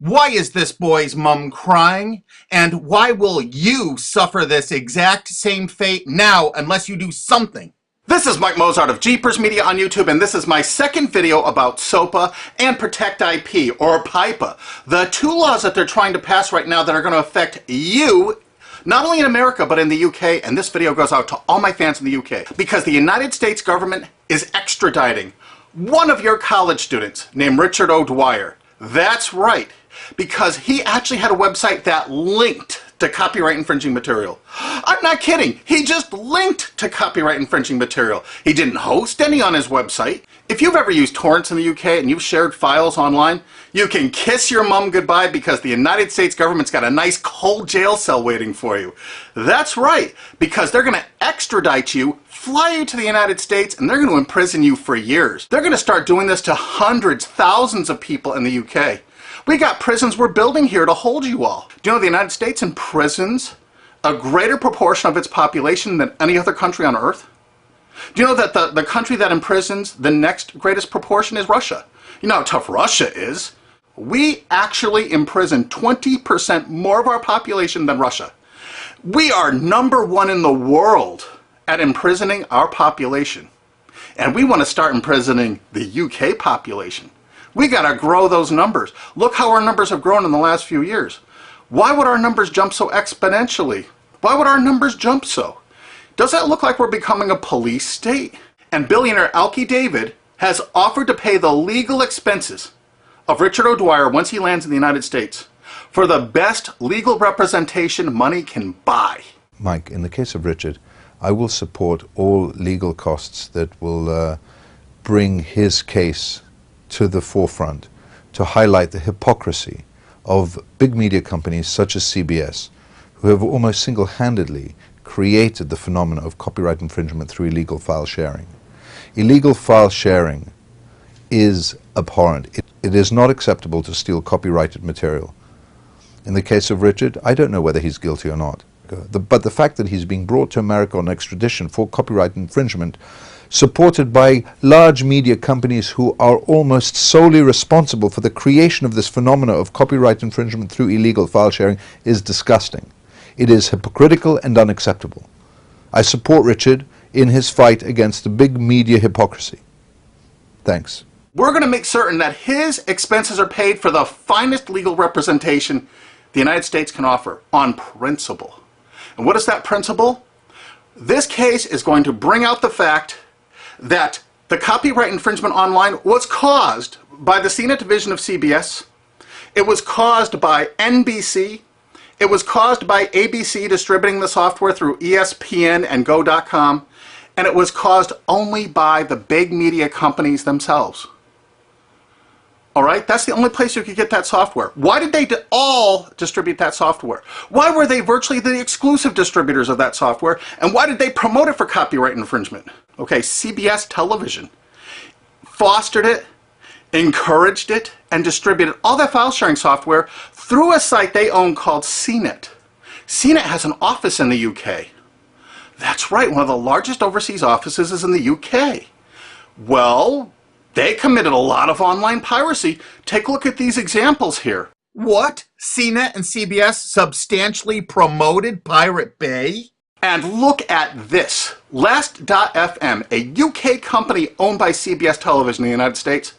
Why is this boy's mom crying? And why will you suffer this exact same fate now unless you do something? This is Mike Mozart of JeepersMedia on YouTube, and this is my second video about SOPA and Protect IP, or PIPA, the two laws that they're trying to pass right now that are going to affect you, not only in America, but in the UK, and this video goes out to all my fans in the UK, because the United States government is extraditing one of your college students named Richard O'Dwyer. That's right, because he actually had a website that linked to copyright infringing material. I'm not kidding. He just linked to copyright infringing material. He didn't host any on his website. If you've ever used torrents in the UK and you've shared files online, you can kiss your mum goodbye because the United States government's got a nice cold jail cell waiting for you. That's right, because they're going to extradite you, fly you to the United States, and they're going to imprison you for years. They're going to start doing this to hundreds, thousands of people in the UK. We got prisons we're building here to hold you all. Do you know the United States imprisons a greater proportion of its population than any other country on earth? Do you know that the country that imprisons the next greatest proportion is Russia? You know how tough Russia is. We actually imprison 20% more of our population than Russia. We are #1 in the world at imprisoning our population. And we want to start imprisoning the UK population. We got to grow those numbers. Look how our numbers have grown in the last few years. Why would our numbers jump so exponentially? Why would our numbers jump so? Does that look like we're becoming a police state? And billionaire Alki David has offered to pay the legal expenses of Richard O'Dwyer once he lands in the United States for the best legal representation money can buy. Mike, in the case of Richard, I will support all legal costs that will bring his case to the forefront to highlight the hypocrisy of big media companies such as CBS, who have almost single-handedly created the phenomenon of copyright infringement through illegal file sharing. Illegal file sharing is abhorrent. It is not acceptable to steal copyrighted material. In the case of Richard, I don't know whether he's guilty or not. But the fact that he's being brought to America on extradition for copyright infringement, supported by large media companies who are almost solely responsible for the creation of this phenomena of copyright infringement through illegal file sharing, is disgusting. It is hypocritical and unacceptable. I support Richard in his fight against the big media hypocrisy. Thanks. We're going to make certain that his expenses are paid for the finest legal representation the United States can offer on principle. And what is that principle? This case is going to bring out the fact that the copyright infringement online was caused by the CNET division of CBS. It was caused by NBC. It was caused by ABC distributing the software through ESPN and Go.com. And it was caused only by the big media companies themselves. Alright, that's the only place you could get that software. Why did they all distribute that software? Why were they virtually the exclusive distributors of that software? And why did they promote it for copyright infringement? Okay, CBS television fostered it, encouraged it, and distributed all that file sharing software through a site they own called CNET. CNET has an office in the UK. That's right, one of the largest overseas offices is in the UK. Well, they committed a lot of online piracy. Take a look at these examples here. What? CNET and CBS substantially promoted Pirate Bay? And look at this. Last.fm, a UK company owned by CBS Television in the United States.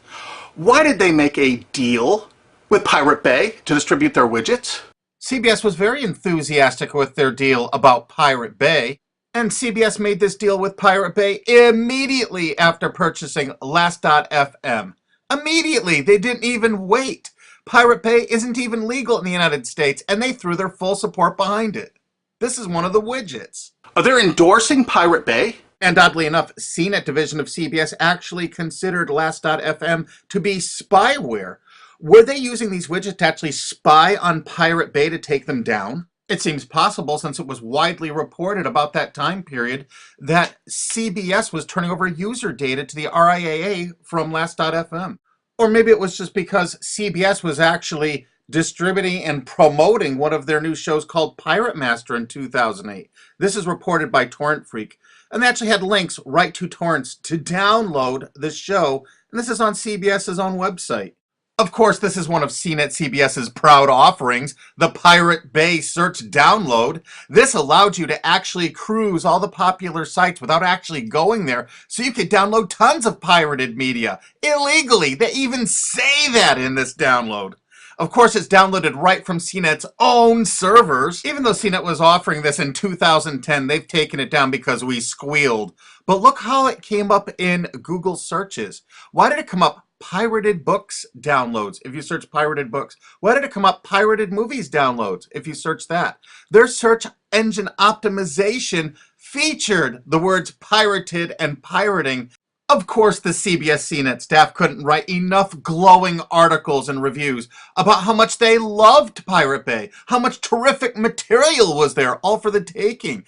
Why did they make a deal with Pirate Bay to distribute their widgets? CBS was very enthusiastic with their deal about Pirate Bay. And CBS made this deal with Pirate Bay immediately after purchasing Last.fm. Immediately. They didn't even wait. Pirate Bay isn't even legal in the United States, and they threw their full support behind it. This is one of the widgets. They're endorsing Pirate Bay. And oddly enough, CNET division of CBS actually considered Last.fm to be spyware. Were they using these widgets to actually spy on Pirate Bay to take them down? It seems possible, since it was widely reported about that time period, that CBS was turning over user data to the RIAA from Last.fm. Or maybe it was just because CBS was actually distributing and promoting one of their new shows called Pirate Master in 2008. This is reported by Torrent Freak. And they actually had links right to torrents to download the show. And this is on CBS's own website. Of course, this is one of CNET CBS's proud offerings, the Pirate Bay Search Download. This allowed you to actually cruise all the popular sites without actually going there, so you could download tons of pirated media illegally. They even say that in this download. Of course, it's downloaded right from CNET's own servers. Even though CNET was offering this in 2010, they've taken it down because we squealed. But look how it came up in Google searches. Why did it come up pirated books downloads if you search pirated books? Why did it come up pirated movies downloads if you search that? Their search engine optimization featured the words pirated and pirating. Of course, the CBS CNET staff couldn't write enough glowing articles and reviews about how much they loved Pirate Bay, how much terrific material was there, all for the taking.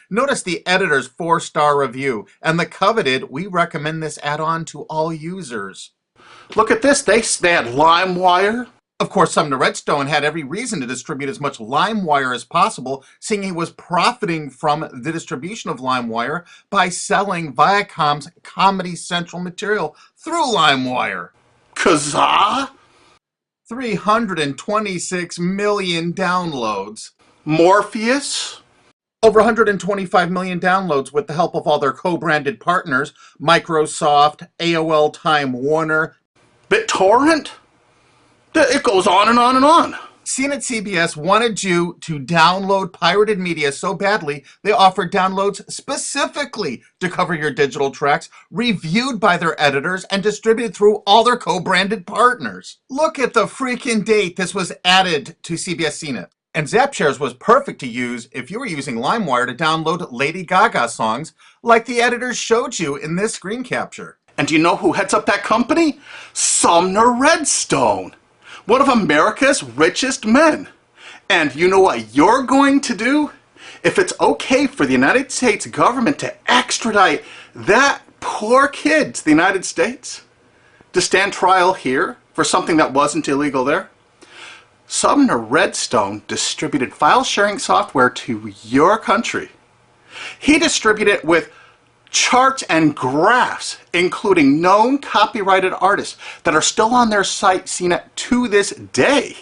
Notice the editor's 4-star review and the coveted, we recommend this add-on to all users. Look at this. They had LimeWire. Of course, Sumner Redstone had every reason to distribute as much LimeWire as possible, seeing he was profiting from the distribution of LimeWire by selling Viacom's Comedy Central material through LimeWire. Kazaa? 326 million downloads. Morpheus? Over 125 million downloads with the help of all their co-branded partners, Microsoft, AOL Time Warner. BitTorrent? It goes on and on and on. CNET CBS wanted you to download pirated media so badly, they offered downloads specifically to cover your digital tracks, reviewed by their editors, and distributed through all their co-branded partners. Look at the freaking date this was added to CBS CNET. And ZapShares was perfect to use if you were using LimeWire to download Lady Gaga songs, like the editors showed you in this screen capture. And do you know who heads up that company? Sumner Redstone, one of America's richest men. And you know what you're going to do? If it's okay for the United States government to extradite that poor kid to the United States to stand trial here for something that wasn't illegal there, Sumner Redstone distributed file sharing software to your country. He distributed it with charts and graphs, including known copyrighted artists that are still on their site CNET to this day.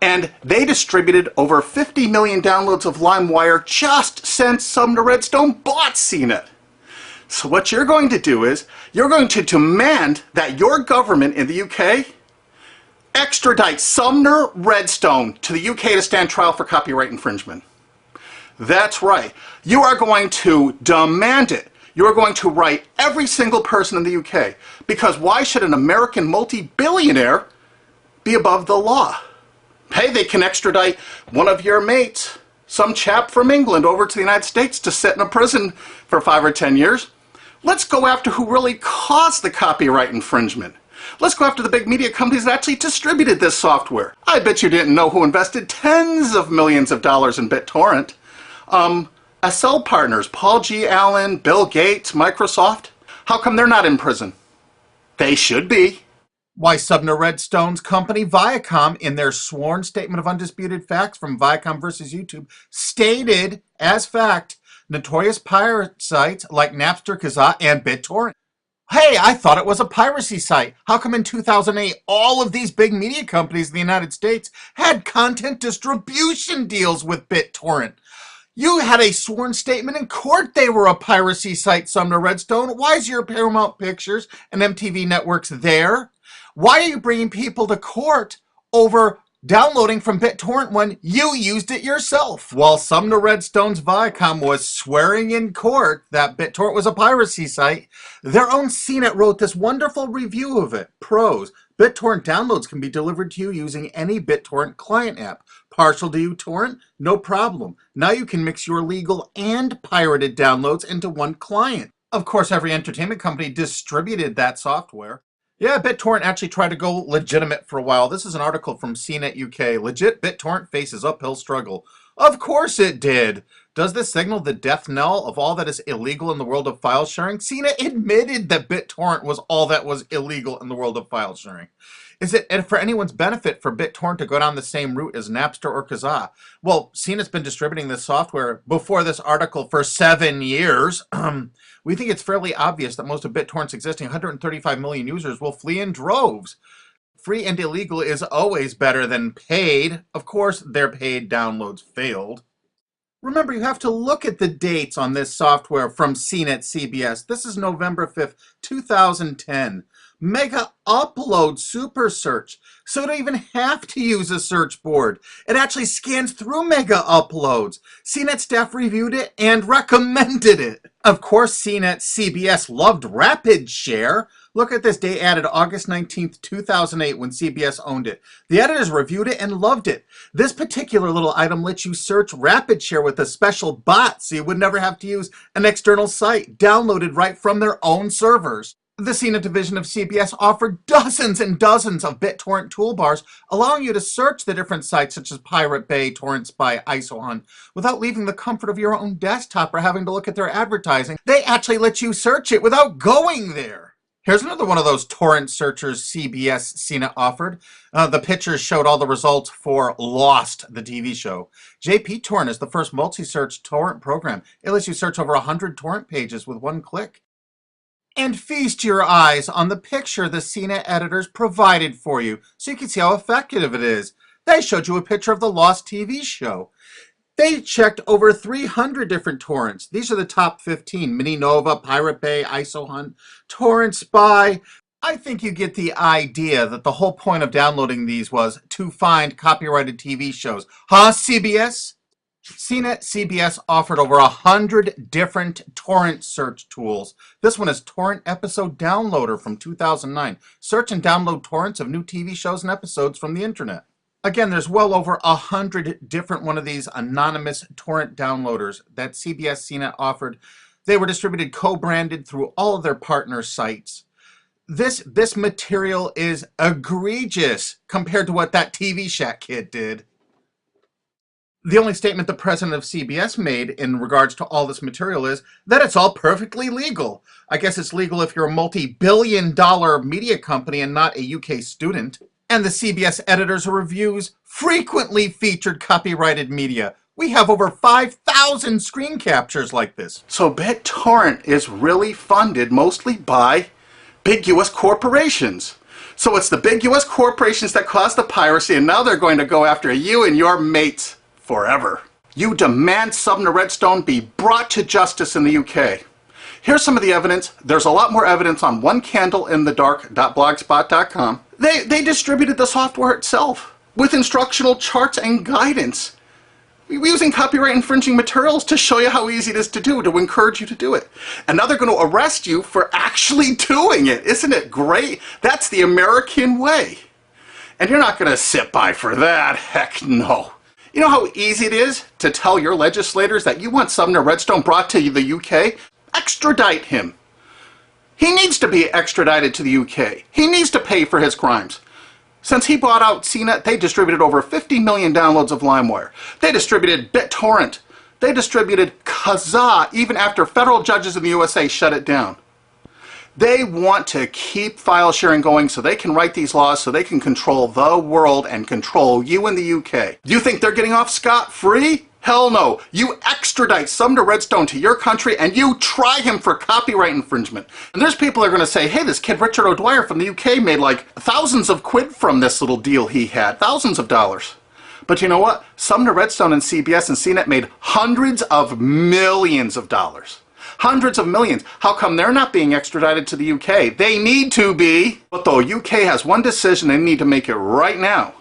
And they distributed over 50 million downloads of LimeWire just since Sumner Redstone bought CNET. So what you're going to do is, you're going to demand that your government in the UK extradite Sumner Redstone to the UK to stand trial for copyright infringement. That's right. You are going to demand it. You are going to write every single person in the UK. Because why should an American multi-billionaire be above the law? Hey, they can extradite one of your mates, some chap from England, over to the United States to sit in a prison for 5 or 10 years. Let's go after who really caused the copyright infringement. Let's go after the big media companies that actually distributed this software. I bet you didn't know who invested tens of millions of dollars in BitTorrent. SL partners, Paul G. Allen, Bill Gates, Microsoft. How come they're not in prison? They should be. Why, Sumner Redstone's company Viacom, in their sworn statement of undisputed facts from Viacom versus YouTube, stated as fact notorious pirate sites like Napster, Kazaa, and BitTorrent. Hey, I thought it was a piracy site. How come in 2008 all of these big media companies in the United States had content distribution deals with BitTorrent? You had a sworn statement in court they were a piracy site, Sumner Redstone. Why is your Paramount Pictures and MTV networks there? Why are you bringing people to court over downloading from BitTorrent when you used it yourself? While Sumner Redstone's Viacom was swearing in court that BitTorrent was a piracy site, their own CNET wrote this wonderful review of it. Pros: BitTorrent downloads can be delivered to you using any BitTorrent client app. Partial to uTorrent? No problem. Now you can mix your legal and pirated downloads into one client. Of course, every entertainment company distributed that software. Yeah, BitTorrent actually tried to go legitimate for a while. This is an article from CNET UK. Legit BitTorrent faces uphill struggle. Of course it did. Does this signal the death knell of all that is illegal in the world of file sharing? CNET admitted that BitTorrent was all that was illegal in the world of file sharing. Is it for anyone's benefit for BitTorrent to go down the same route as Napster or Kazaa? Well, CNET's been distributing this software before this article for 7 years. We think it's fairly obvious that most of BitTorrent's existing 135 million users will flee in droves. free and illegal is always better than paid. Of course, their paid downloads failed. Remember, you have to look at the dates on this software from CNET CBS. This is November 5th, 2010. MegaUpload Super Search. So you don't even have to use a search board. It actually scans through MegaUploads. CNET staff reviewed it and recommended it. Of course, CNET CBS loved Rapid Share. Look at this, date added August 19th, 2008 when CBS owned it. The editors reviewed it and loved it. This particular little item lets you search Rapid Share with a special bot so you would never have to use an external site, downloaded right from their own servers. The CNET division of CBS offered dozens and dozens of BitTorrent toolbars, allowing you to search the different sites such as Pirate Bay, Torrent Spy, ISOHunt, without leaving the comfort of your own desktop or having to look at their advertising. They actually let you search it without going there. Here's another one of those torrent searchers CBS CNET offered. The pictures showed all the results for Lost, the TV show. JP is the first multi-search torrent program. It lets you search over 100 torrent pages with one click. And feast your eyes on the picture the CNET editors provided for you so you can see how effective it is. They showed you a picture of the Lost TV show. They checked over 300 different torrents. These are the top 15. Mini Nova, Pirate Bay, ISOHunt, Torrent Spy. I think you get the idea that the whole point of downloading these was to find copyrighted TV shows. Huh, CBS? CNET CBS offered over 100 different torrent search tools. This one is Torrent Episode Downloader from 2009. Search and download torrents of new TV shows and episodes from the internet. Again, there's well over 100 different one of these anonymous torrent downloaders that CBS CNET offered. They were distributed co-branded through all of their partner sites. This material is egregious compared to what that TV Shack kid did. The only statement the president of CBS made in regards to all this material is that it's all perfectly legal. I guess it's legal if you're a multi-billion-dollar media company and not a UK student. And the CBS editors' reviews frequently featured copyrighted media. We have over 5,000 screen captures like this. So BitTorrent is really funded mostly by big US corporations. So it's the big US corporations that caused the piracy, and now they're going to go after you and your mates forever. You demand Sumner Redstone be brought to justice in the UK. Here's some of the evidence. There's a lot more evidence on onecandleinthedark.blogspot.com. They distributed the software itself with instructional charts and guidance, using copyright infringing materials to show you how easy it is to do, to encourage you to do it. And now they're going to arrest you for actually doing it. Isn't it great? That's the American way. And you're not going to sit by for that. Heck no. You know how easy it is to tell your legislators that you want Sumner Redstone brought to the UK? Extradite him. He needs to be extradited to the UK. He needs to pay for his crimes. Since he bought out CNET, they distributed over 50 million downloads of LimeWire. They distributed BitTorrent. They distributed Kazaa even after federal judges in the USA shut it down. They want to keep file sharing going so they can write these laws so they can control the world and control you in the UK. You think they're getting off scot-free? Hell no. You extradite Sumner Redstone to your country and you try him for copyright infringement. And there's people that are going to say, hey, this kid Richard O'Dwyer from the UK made like thousands of quid from this little deal he had. Thousands of dollars. But you know what? Sumner Redstone and CBS and CNET made hundreds of millions of dollars. Hundreds of millions. How come they're not being extradited to the UK? They need to be. But the UK has one decision they need to make it right now.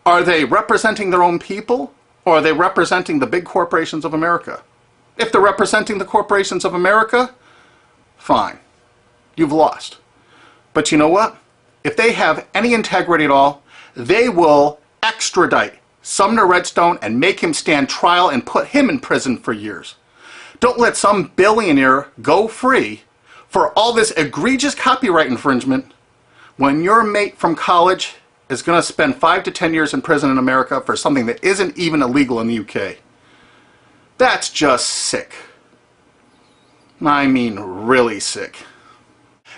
Are they representing their own people, or are they representing the big corporations of America? If they're representing the corporations of America, fine. You've lost. But you know what? If they have any integrity at all, they will extradite Sumner Redstone and make him stand trial and put him in prison for years. Don't let some billionaire go free for all this egregious copyright infringement when your mate from college is going to spend 5 to 10 years in prison in America for something that isn't even illegal in the UK. That's just sick. I mean, really sick.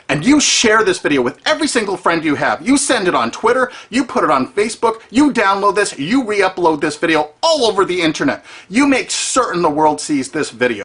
And you share this video with every single friend you have. You send it on Twitter, you put it on Facebook, you download this, you re-upload this video all over the internet. You make certain the world sees this video.